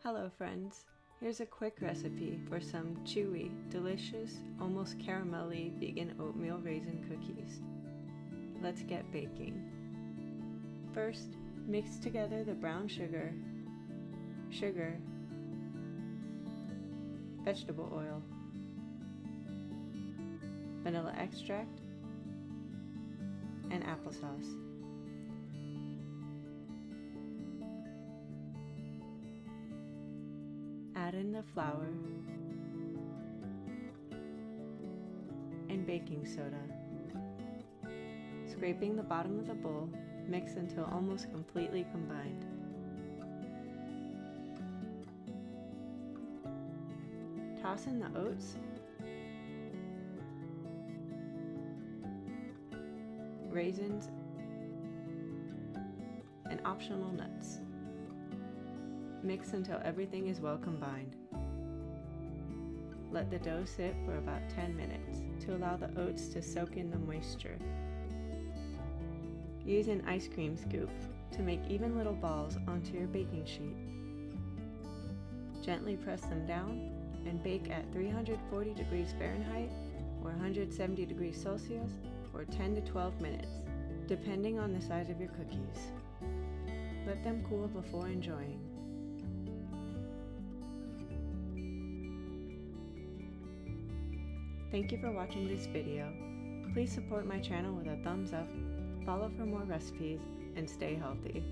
Hello friends, here's a quick recipe for some chewy, delicious, almost caramelly vegan oatmeal raisin cookies. Let's get baking. First, mix together the brown sugar, vegetable oil, vanilla extract, and applesauce. Add in the flour and baking soda. Scraping the bottom of the bowl, mix until almost completely combined. Toss in the oats, raisins, and optional nuts. Mix until everything is well combined. Let the dough sit for about 10 minutes to allow the oats to soak in the moisture. Use an ice cream scoop to make even little balls onto your baking sheet. Gently press them down and bake at 340 degrees Fahrenheit or 170 degrees Celsius for 10 to 12 minutes, depending on the size of your cookies. Let them cool before enjoying. Thank you for watching this video. Please support my channel with a thumbs up, follow for more recipes, and stay healthy.